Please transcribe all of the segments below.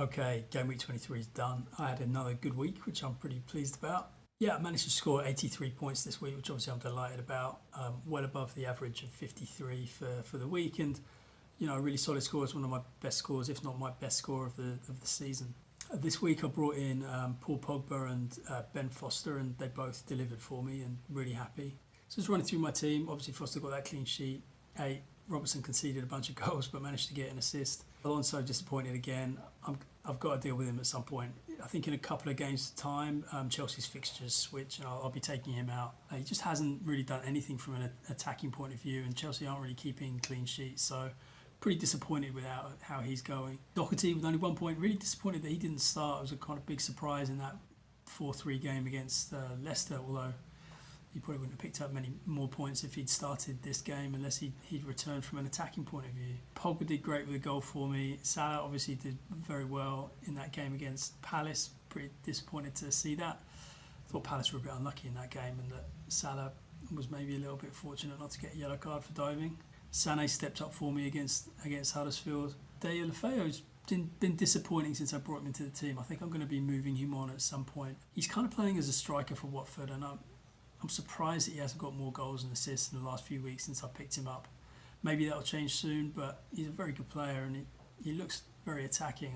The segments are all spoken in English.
Okay, game week 23 is done. I had another good week, which I'm pretty pleased about. Yeah, I managed to score 83 points this week, which obviously I'm delighted about. Well above the average of 53 for the week, and a really solid score. It's one of my best scores, if not my best score of the season. This week I brought in Paul Pogba and Ben Foster, and they both delivered for me, and really happy. So just running through my team. Obviously Foster got that clean sheet. Robertson conceded a bunch of goals, but managed to get an assist. Alonso disappointed again. I've got to deal with him at some point. I think in a couple of games' time, Chelsea's fixtures switch, and I'll be taking him out. He just hasn't really done anything from an attacking point of view, and Chelsea aren't really keeping clean sheets. So pretty disappointed with how he's going. Doherty with only 1 point, really disappointed that he didn't start. It was a kind of big surprise in that 4-3 game against Leicester, although he probably wouldn't have picked up many more points if he'd started this game unless he'd returned from an attacking point of view. Pogba did great with a goal for me. Salah obviously did very well in that game against Palace. Pretty disappointed to see that. Thought Palace were a bit unlucky in that game and that Salah was maybe a little bit fortunate not to get a yellow card for diving. Sané stepped up for me against Huddersfield. Deulofeu's been disappointing since I brought him into the team. I think I'm going to be moving him on at some point. He's kind of playing as a striker for Watford, and I'm surprised that he hasn't got more goals and assists in the last few weeks since I picked him up. Maybe that'll change soon, but he's a very good player and he looks very attacking.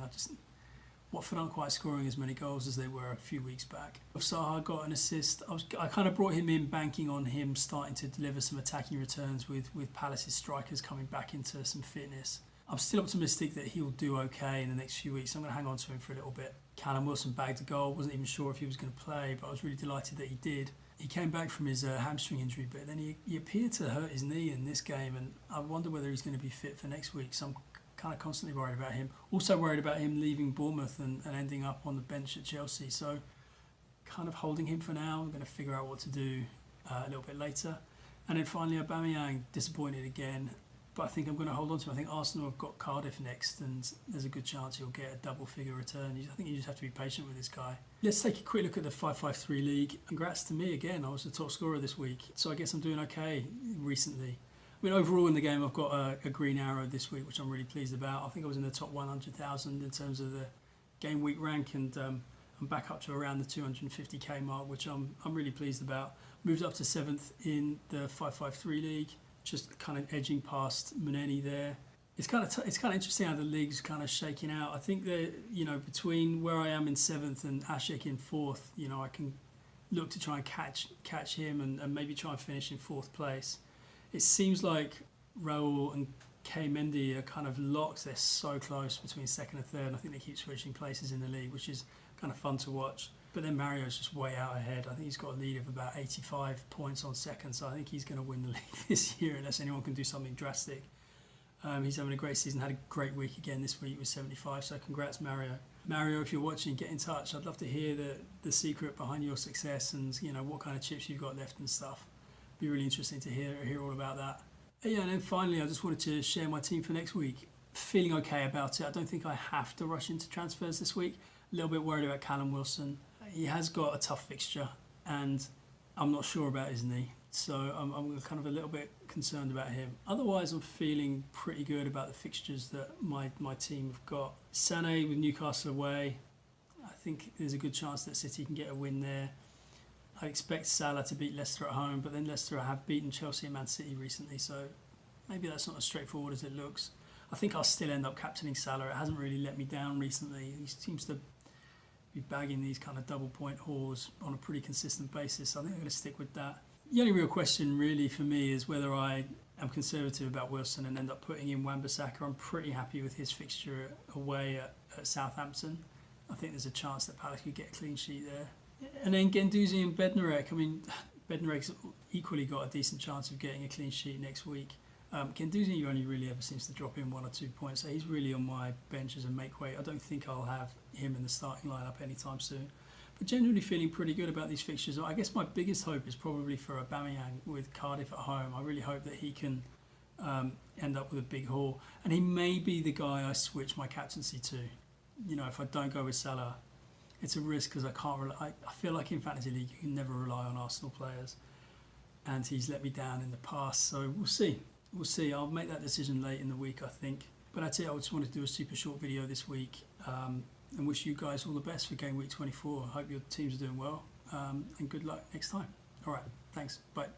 Watford aren't quite scoring as many goals as they were a few weeks back. Saha got an assist. I kind of brought him in banking on him starting to deliver some attacking returns with Palace's strikers coming back into some fitness. I'm still optimistic that he'll do okay in the next few weeks. I'm going to hang on to him for a little bit. Callum Wilson bagged a goal. Wasn't even sure if he was going to play, but I was really delighted that he did. He came back from his hamstring injury, but then he appeared to hurt his knee in this game, and I wonder whether he's going to be fit for next week. So I'm kind of constantly worried about him. Also worried about him leaving Bournemouth and ending up on the bench at Chelsea. So kind of holding him for now. I'm going to figure out what to do a little bit later. And then finally, Aubameyang, disappointed again. But I think I'm going to hold on to him. I think Arsenal have got Cardiff next, and there's a good chance he'll get a double-figure return. I think you just have to be patient with this guy. Let's take a quick look at the 5-5-3 league. Congrats to me again. I was the top scorer this week, so I guess I'm doing okay recently. I mean, overall in the game, I've got a green arrow this week, which I'm really pleased about. I think I was in the top 100,000 in terms of the game week rank, and I'm back up to around the 250k mark, which I'm really pleased about. Moved up to 7th in the 5-5-3 league. Just kind of edging past Muneni there. It's kind of interesting how the league's kind of shaking out. I think that between where I am in 7th and Ashik in 4th, I can look to try and catch him and maybe try and finish in 4th place. It seems like Raul and K Mendy are kind of locked. They're so close between 2nd and 3rd. I think they keep switching places in the league, which is kind of fun to watch. But then Mario's just way out ahead. I think he's got a lead of about 85 points on 2nd, so I think he's going to win the league this year unless anyone can do something drastic. He's having a great season, had a great week again this week with 75, so congrats Mario. Mario, if you're watching, get in touch. I'd love to hear the secret behind your success and what kind of chips you've got left and stuff. Be really interesting to hear all about that. Yeah, and then finally I just wanted to share my team for next week. Feeling okay about it. I don't think I have to rush into transfers this week. A little bit worried about Callum Wilson. He has got a tough fixture and I'm not sure about his knee, so I'm kind of a little bit concerned about him. Otherwise, I'm feeling pretty good about the fixtures that my team have got. Sané with Newcastle away, I think there's a good chance that City can get a win there. I expect Salah to beat Leicester at home, but then Leicester have beaten Chelsea and Man City recently, so maybe that's not as straightforward as it looks. I think I'll still end up captaining Salah. It hasn't really let me down recently. He seems to be bagging these kind of double point hauls on a pretty consistent basis. I think I'm going to stick with that. The only real question really for me is whether I am conservative about Wilson and end up putting in Wan-Bissaka. I'm pretty happy with his fixture away at Southampton. I think there's a chance that Palace could get a clean sheet there. And then Guendouzi and Bednarek. I mean, Bednarek's equally got a decent chance of getting a clean sheet next week. Guendouzi only really ever seems to drop in 1 or 2 points, so he's really on my bench as a make weight. I don't think I'll have him in the starting lineup anytime soon. But generally feeling pretty good about these fixtures. I guess my biggest hope is probably for Aubameyang with Cardiff at home. I really hope that he can end up with a big haul. And he may be the guy I switch my captaincy to. If I don't go with Salah, it's a risk because I feel like in Fantasy League you can never rely on Arsenal players. And he's let me down in the past, so we'll see. We'll see. I'll make that decision late in the week, I think. But that's it. I just wanted to do a super short video this week and wish you guys all the best for Game Week 24. I hope your teams are doing well and good luck next time. All right, thanks. Bye.